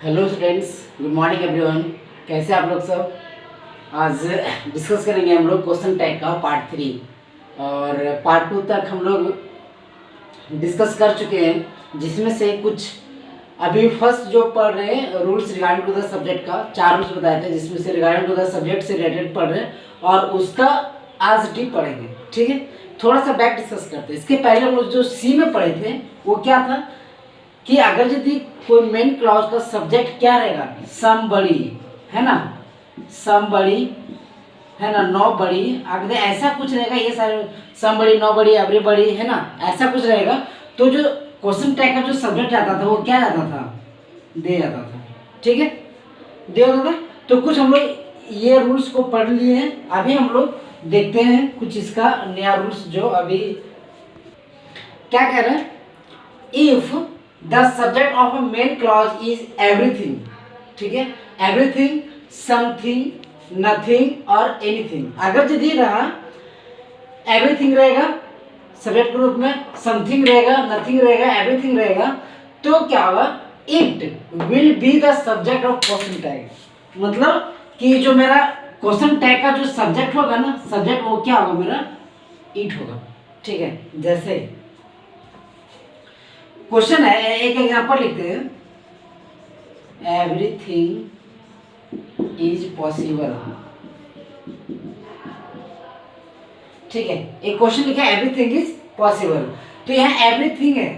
Hello students, good morning everyone. कैसे आप लोग सब। आज डिस्कस करेंगे हम लोग क्वेश्चन टैग का पार्ट 3 और पार्ट 2 तक हम लोग डिस्कस कर चुके हैं, जिसमें से कुछ अभी फर्स्ट जो पढ़ रहे हैं rules regarding to the subject का 4 रूल्स बताए थे, जिसमें से रिगार्डिंग टू द सब्जेक्ट से रिलेटेड पढ़ रहे हैं और उसका आज डीप पढ़ेंगे। ठीक है, थोड़ा सा बैक डिस्कस करते हैं। इसके पहले हम लोग जो सी में पढ़े थे वो क्या था कि अगर यदि कोई मेन क्लॉज का सब्जेक्ट क्या रहेगा, समबडी है ना, समबडी है ना, नोबडी, अगर ऐसा कुछ रहेगा, ये सारे समबडी नोबडी एवरीबडी है ना, ऐसा कुछ रहेगा, तो जो क्वेश्चन टैग का जो सब्जेक्ट आता था वो क्या आता था, दे जाता था। ठीक है, दे जाता था। तो कुछ हम लोग ये रूल्स को पढ़ लिए हैं। अभी हम लोग देखते हैं कुछ इसका नया रूल्स जो अभी क्या कह रहे हैं। If the subject of a main clause is everything, ठीक है, एवरीथिंग, समथिंग, नथिंग और एनीथिंग। अगर यदि रहा एवरीथिंग रहेगा सब्जेक्ट के रूप में, समथिंग रहेगा, नथिंग रहेगा, एवरीथिंग रहेगा, तो क्या होगा, it will be the subject of question tag. मतलब कि जो मेरा क्वेश्चन टैग का जो सब्जेक्ट होगा ना, सब्जेक्ट वो क्या होगा, मेरा इट होगा। ठीक है, जैसे क्वेश्चन है, एक एग्जांपल लिखते हैं, एवरीथिंग इज पॉसिबल। ठीक है, एक क्वेश्चन लिखा है एवरीथिंग इज पॉसिबल, तो यहाँ एवरीथिंग है,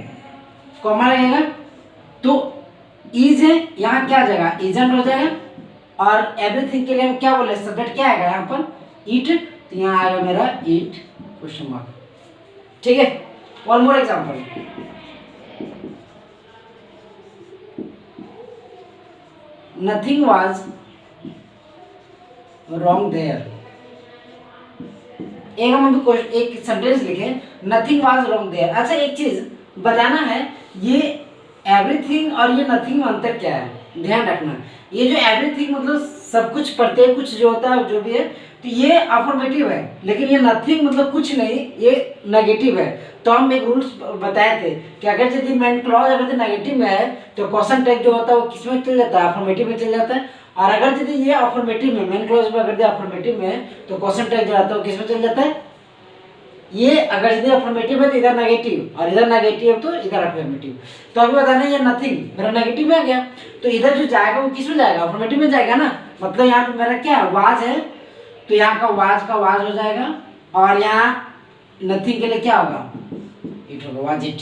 कॉमा रहेगा, तो इज है, यहाँ क्या जाएगा, इजंट हो जाएगा, और एवरीथिंग के लिए क्या बोले, सब्जेक्ट क्या आएगा यहाँ पर, इट, तो यहाँ आएगा मेरा इट क्वेश्चन मार्क। ठीक है, one more example, nothing was wrong there। एक हम अभी एक सेंटेंस लिखे, नथिंग वाज रॉन्ग देयर। अच्छा, एक चीज बताना है, ये एवरीथिंग और ये नथिंग में अंतर क्या है, ध्यान रखना। ये जो एवरीथिंग मतलब सब कुछ, प्रत्येक कुछ जो होता है जो भी है, तो ये अफर्मेटिव है, लेकिन ये नथिंग मतलब कुछ नहीं, ये नेगेटिव है। तो हम एक रूल्स बताए थे कि अगर यदि मेन क्लॉज अगर नेगेटिव में है तो क्वेश्चन टैग जो होता है वो किस में चल जाता है, अफर्मेटिव में चल जाता है। और अगर यदि ये अफर्मेटिव में, मेन क्लॉज में अगर अफर्मेटिव में है तो क्वेश्चन टैग जो आता है वो किस में चल जाता है, ये अगर यदि अफर्मेटिव है तो इधर नेगेटिव, और इधर नेगेटिव तो इधर अफर्मेटिव। तो अभी बताना ये नथिंग मेरा नेगेटिव में आ गया, तो इधर जो जाएगा वो किस में जाएगा, अफर्मेटिव में जाएगा ना। मतलब यहाँ पे मेरा क्या है, वाज है, तो यहाँ का वाज हो जाएगा, और यहाँ नथिंग के लिए क्या होगा, इट होगा, वाज इट।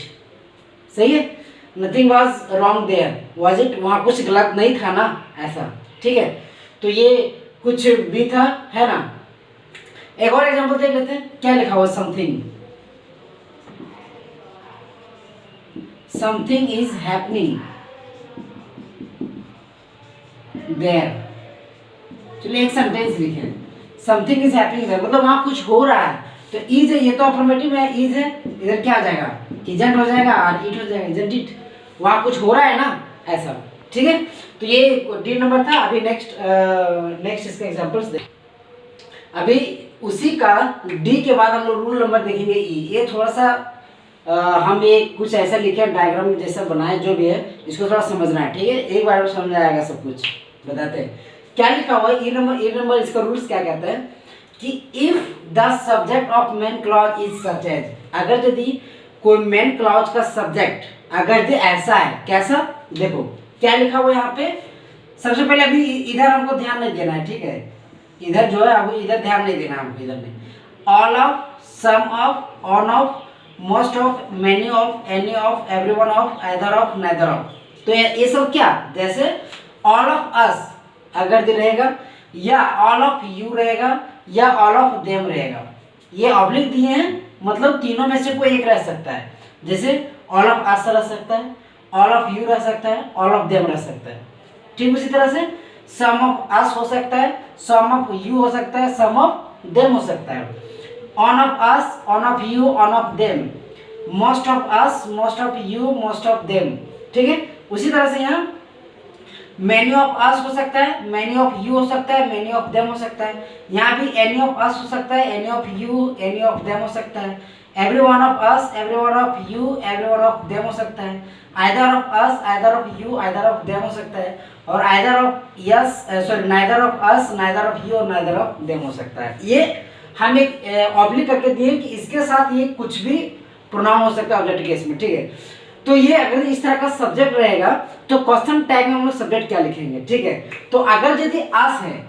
सही है, nothing was wrong there, was it, वहाँ कुछ गलत नहीं था ना, ऐसा। ठीक है, तो ये कुछ भी था, है ना। एक और एग्जांपल देख लेते हैं, क्या लिखा हुआ, something, something is happening there. चलिए एक सेंटेंस लिखे, समथिंग इज हैपनिंग देयर, मतलब वहां कुछ हो रहा है, तो इज है, ये तो अफर्मेटिव है, इज है, इधर क्या आ जाएगा, इजेंट हो जाएगा, और इट हो जाएगा, इजेंट इट, वहां कुछ हो रहा है ना, ऐसा। ठीक है, तो ये डी नंबर था। अभी नेक्स्ट इसका एग्जांपल्स देख। अभी उसी का डी के बाद हम लोग रूल नंबर देखेंगे ई। ये थोड़ा सा हम एक कुछ ऐसा लिखे, डायग्राम जैसा बनाए, जो भी है इसको थोड़ा समझना है। ठीक है, एक बार में समझ आएगा सब कुछ। बताते हैं क्या लिखा हुआ है, ई नंबर इसका रूल्स क्या कहता है कि if the subject of main clause is such as, अगर यदि कोई मेन क्लॉज का सब्जेक्ट अगर यदि ऐसा है, कैसा, देखो क्या लिखा हुआ है यहाँ पे। सबसे पहले अभी इधर हमको ध्यान नहीं देना है, ठीक है, इधर जो है अभी इधर ध्यान नहीं देना हमको, इधर नहीं। All of, some of, on of, most of, many of, any of, everyone of, either of, neither of. तो ये सब क्या, जैसे ऑल ऑफ अस अगर दे रहेगा, या ऑल ऑफ यू रहेगा, या ऑल ऑफ देम रहेगा। ये ऑब्लिक दिए हैं, मतलब तीनों में से कोई एक रह सकता है। जैसे ऑल ऑफ अस रह सकता है, ऑल ऑफ यू रह सकता है, ऑल ऑफ देम रह सकता है। ठीक उसी तरह से सम ऑफ अस हो सकता है, सम ऑफ यू हो सकता है, सम ऑफ देम हो सकता है। On of us, on off you, on off them, most of us, most of you, most of them. ठीक है, उसी तरह से यहाँ मैनी ऑफ अस हो सकता है, मैनी ऑफ यू हो सकता है, मैनी ऑफ देम हो सकता है। यहाँ भी एनी ऑफ अस हो सकता है, any of you, any of them हो सकता है। Every one of us, every one of you, every one of them हो सकता है। Either of us, either of you, either of them हो सकता है। और either of yes, sorry neither of us, neither of you और neither of them हो सकता है। ये हम एक ऑब्लिक करके दिए कि इसके साथ ये कुछ भी प्रोनाउन हो सकता है ऑब्जेक्ट केस में, ठीक है। तो ये अगर इस तरह का सब्जेक्ट रहेगा तो क्वेश्चन टैग में हम लोग सब्जेक्ट क्या लिखेंगे, ठीक है। तो अगर यदि अस है,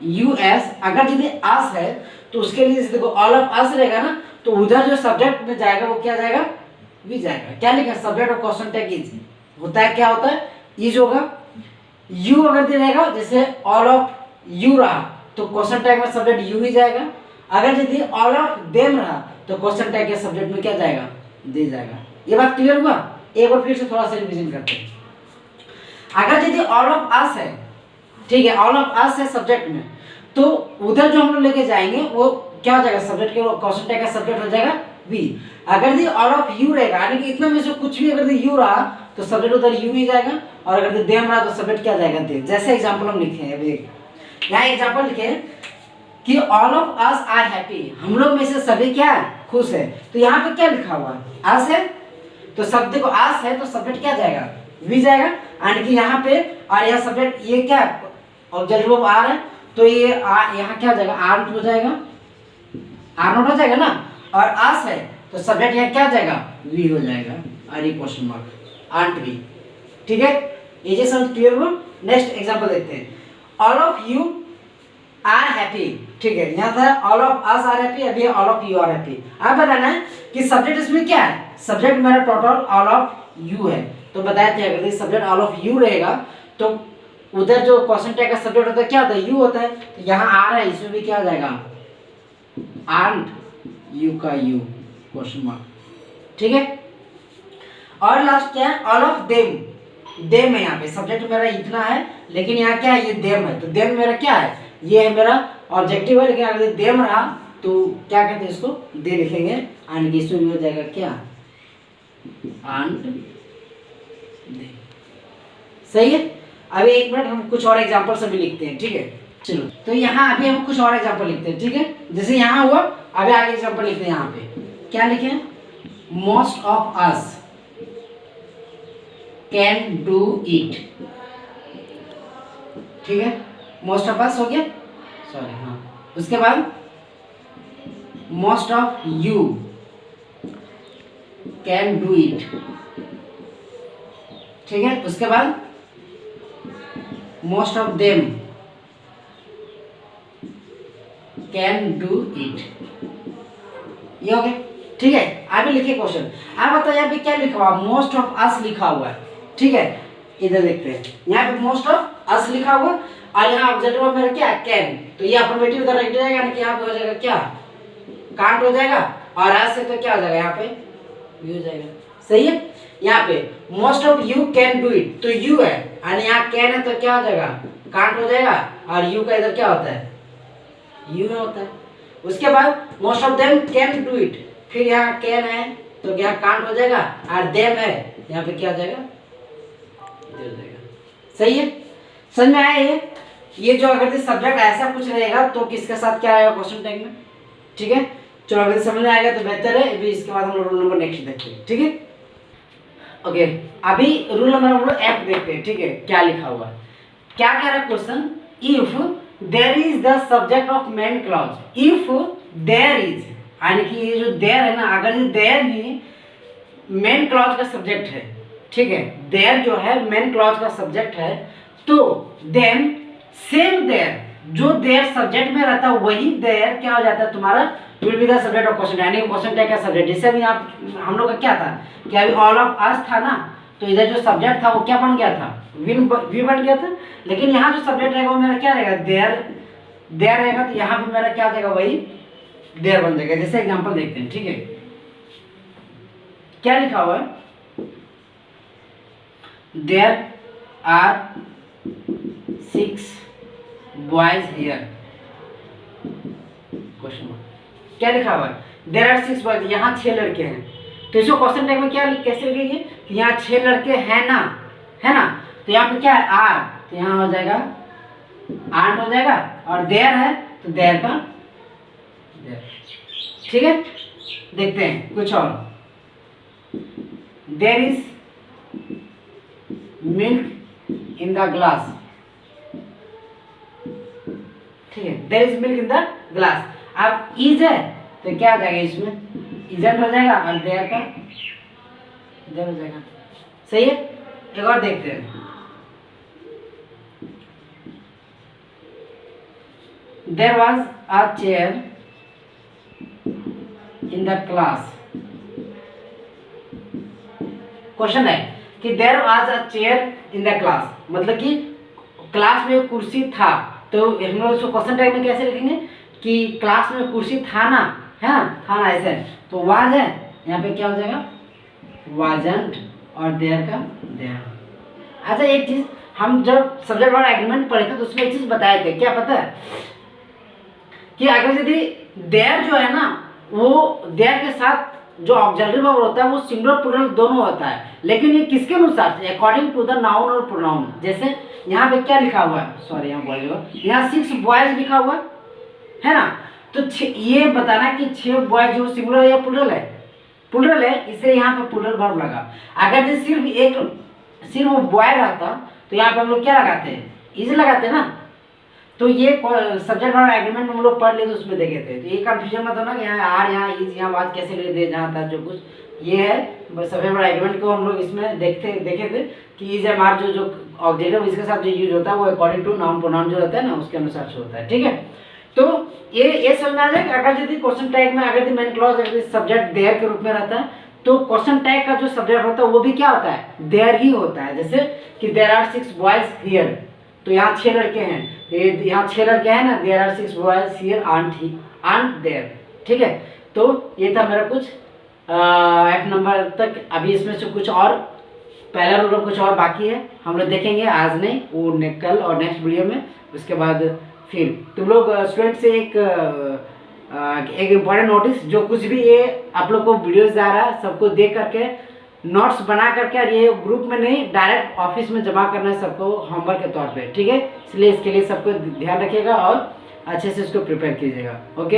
यूएस, अगर यदि अस है तो उसके लिए देखो ऑल ऑफ अस रहेगा ना, तो उधर जो सब्जेक्ट में जाएगा वो क्या जाएगा, वी जाएगा। क्या लिखा है, सब्जेक्ट और क्वेश्चन टैग इज होता है, क्या होता है, इज होगा। यू अगर दे रहेगा, जैसे ऑल ऑफ यू रहा तो क्वेश्चन टैग में सब्जेक्ट यू ही जाएगा। अगर यदि ऑल ऑफ देम रहा तो क्वेश्चन टैग के सब्जेक्ट में क्या जाएगा, दे जाएगा। ये बात क्लियर हुआ। एक बार फिर से थोड़ा सा रिवीजन करते हैं। अगर यदि ऑल ऑफ अस है, ठीक है, ऑल ऑफ अस है सब्जेक्ट में, तो उधर जो हम लोग लेके जाएंगे वो क्या हो जाएगा, सब्जेक्ट के क्वेश्चन टैग का सब्जेक्ट हो जाएगा वी। अगर यदि ऑल ऑफ यू रहेगा, यानी कि इतना में से कुछ भी अगर यू रहा तो सब्जेक्ट उधर यू ही जाएगा, और अगर देम रहा तो सब्जेक्ट क्या जाएगा, दे। जैसे एग्जांपल हम लिखे हैं, अभी यहाँ एग्जांपल लिखे हैं कि all of us are happy, हम लोग में से सभी क्या है, खुश है। तो यहाँ पे क्या लिखा हुआ है, अस है, तो शब्द को अस है तो सब्जेक्ट क्या जाएगा, वी जाएगा। यानी कि यहाँ पे और यह सब्जेक्ट ये क्या ऑब्जेक्ट ऑफ आर है, तो ये यहाँ क्या हो जाएगा, आर नोट हो जाएगा, आर नोट हो जाएगा ना। और अस है तो सब्जेक्ट यहाँ क्या जाएगा, वी हो जाएगा, आर ई क्वेश्चन मार्क आंट वी, ठीक है। ये जो समझ क्लियर हुआ। नेक्स्ट एग्जांपल देखते हैं। All of you are happy, ठीक है, यहाँ था all of us are happy, अभी all of you are happy. आप बताना है कि सब्जेक्ट इसमें क्या है, सब्जेक्ट मेरा टोटल ऑल ऑफ यू है। तो बताया था अगर सब्जेक्ट ऑल ऑफ यू रहेगा तो उधर जो क्वेश्चन टैग का सब्जेक्ट होता है क्या होता है, यू होता है। तो यहाँ आर है, इसमें भी क्या हो जाएगा, आंट यू का यू क्वेश्चन मार्क, ठीक है। और लास्ट क्या है, ऑल ऑफ देम, देम है। यहाँ पे सब्जेक्ट मेरा इतना है, लेकिन यहाँ क्या है, ये देम है। तो देम मेरा क्या है, ये है मेरा ऑब्जेक्टिव है, लेकिन अगर देम रहा तो क्या कहते हैं इसको, दे लिखेंगे। एंड इसमें भी हो जाएगा क्या, आंट दे। सही है। अभी एक मिनट हम कुछ और एग्जांपल से भी लिखते हैं, ठीक है। चलो, तो यहाँ अभी हम कुछ और एग्जांपल लिखते हैं, ठीक है। जैसे यहाँ हुआ, अभी आगे एग्जांपल लिखते हैं। यहाँ पे क्या लिखे, most of us can do it, ठीक है। मोस्ट ऑफ अस हो गया, सॉरी, हाँ। उसके बाद most of you can do it, ठीक है। उसके बाद most of them can do it, ये हो गया, ठीक है। आगे लिखिए क्वेश्चन। आप बताइए यहाँ पे क्या लिखा हुआ, मोस्ट ऑफ अस लिखा हुआ है, ठीक है। इधर देखते हैं, यहाँ पे मोस्ट ऑफ अस लिखा हुआ और यहाँ ऑब्जेक्टिव ऑफ मेरा क्या है, कैन। तो ये अफर्मेटिव उधर रख जाएगा, यानी कि यहाँ पे हो जाएगा क्या, कांट हो जाएगा। और अस से तो क्या हो जाएगा, यहाँ पे वी हो जाएगा। सही है। यहाँ पे most of you can do it, तो यू है, और यहाँ कैन है तो क्या हो जाएगा, कांट हो जाएगा। और यू का इधर क्या होता है, यू में होता है। उसके बाद most of them can do it, फिर यहाँ कैन है तो क्या कांट हो जाएगा, और देम है यहाँ पे क्या हो जाएगा, दे हो जाएगा। सही है, समझ में आया। ये जो अगर सब्जेक्ट ऐसा कुछ रहेगा तो किसके साथ क्या आएगा क्वेश्चन टैग में, ठीक है। चलो, अगर समझ में आएगा तो बेहतर है। अभी इसके बाद हम लोग रूल नंबर नेक्स्ट देखते हैं, ठीक है। ओके, अभी रूल नंबर हम लोग एफ देखते हैं, ठीक है। क्या लिखा हुआ है, क्या कह रहा है question, if there is the subject of main clause, if there is, यानी कि ये जो देयर है ना, अगर ये देयर भी मेन क्लॉज का सब्जेक्ट है, ठीक है, देयर जो है मेन क्लॉज का सब्जेक्ट है, तो देन सेम देयर, जो देयर सब्जेक्ट में रहता है वही देयर क्या हो जाता है तुम्हारा, will be the subject of question, यानी क्वेश्चन टैग का सब्जेक्ट। जैसे भी आप हम लोग का क्या था कि अभी ऑल ऑफ अस था ना, तो इधर जो सब्जेक्ट था वो क्या बन गया था, वी बन गया था। लेकिन यहाँ जो सब्जेक्ट रहेगा वो मेरा क्या रहेगा, देयर, देयर रहेगा। तो यहाँ पे मेरा क्या हो जाएगा, वही देयर बन जाएगा। जैसे एग्जांपल देखते हैं, ठीक है। क्या लिखा हुआ है, there are 6 boys here, question mark. क्या लिखा हुआ है, देयर आर 6 बॉयज, यहाँ 6 लड़के हैं। तो इसको क्वेश्चन टैग में क्या कैसे लिखेंगे, यहाँ 6 लड़के हैं ना, है ना। तो यहाँ पे क्या है, आर, तो यहाँ हो जाएगा आर्ट हो जाएगा। और देयर है तो देयर का देयर, ठीक है। देखते हैं कुछ और। There is milk in the glass. ठीक है, there is milk in the glass. अब इज है तो क्या हो जाएगा, इसमें इजंट हो जाएगा और देयर का देयर हो जाएगा। सही है। एक और देखते हैं। There was a chair in the class. Question है कि there was a chair in the class, मतलब कि क्लास में कुर्सी था। तो हम लोग इसको क्वेश्चन टाइप में कैसे लिखेंगे कि क्लास में कुर्सी था ना, है ना, था ना, ऐसे। तो वाज है, यहाँ पे क्या हो जाएगा, वाजंट, और देयर का देयर। अच्छा एक चीज, हम जब सब्जेक्ट वर्ब एग्रीमेंट पढ़े थे तो उसमें एक चीज बताए थे, क्या पता है कि अगर यदि देयर जो है ना, वो देयर के साथ जो ऑक्सिलरी वर्ब होता है वो सिंगुलर प्लूरल दोनों होता है, लेकिन ये किसके अनुसार से, अकॉर्डिंग टू द नाउन और प्रोनाउन। जैसे यहाँ पे क्या लिखा हुआ है, सॉरी यहाँ बॉय, यहाँ 6 बॉयज लिखा हुआ है ना, तो ये बताना कि 6 बॉयज जो सिंगुलर है या प्लूरल है, प्लूरल है, इसलिए यहाँ पे प्लूरल वर्ब लगा। अगर ये सिर्फ बॉय रहता तो यहाँ पे हम लोग क्या लगाते हैं, इज लगाते हैं ना। तो ये सब्जेक्ट वर्ब एग्रीमेंट हम लोग पढ़ लिए तो उसमें देखे थे, तो ये कंफ्यूजन मत होना कि यहाँ आर, यहाँ इज, यहाँ बात कैसे ले दे, जहाँ था जो कुछ ये है। सब्जेक्ट वर्ब एग्रीमेंट को हम लोग इसमें देखे थे कि इज एम आर जो ऑब्जेक्टिव इसके साथ जो यूज होता है वो अकॉर्डिंग टू नाउन प्रोनाउन जो रहता है ना उसके अनुसार से होता है। ठीक है, तो ये समझ में आ जाए कि अगर यदि क्वेश्चन टैग में अगर मेन क्लॉज अगर सब्जेक्ट देयर के रूप में रहता है तो क्वेश्चन टैग का जो सब्जेक्ट होता है वो भी क्या होता है, देयर ही होता है। जैसे कि देयर आर 6 बॉयज हियर, तो यहाँ 6 लड़के हैं, यहाँ 6 लड़के हैं ना, there are 6 boys here aren't there. ठीक है, तो ये था मेरा कुछ 8 नंबर तक। अभी इसमें से कुछ और पहला रूल कुछ और बाकी है, हम लोग देखेंगे, आज नहीं, वो कल और नेक्स्ट वीडियो में। उसके बाद फिर तुम लोग स्टूडेंट से एक इम्पॉर्टेंट नोटिस, जो कुछ भी ये आप लोग को वीडियोस जा रहा है सबको देख करके नोट्स बना करके, और ये ग्रुप में नहीं डायरेक्ट ऑफिस में जमा करना है सबको होमवर्क के तौर पे। ठीक है, इसलिए इसके लिए सबको ध्यान रखिएगा और अच्छे से इसको प्रिपेयर कीजिएगा। ओके।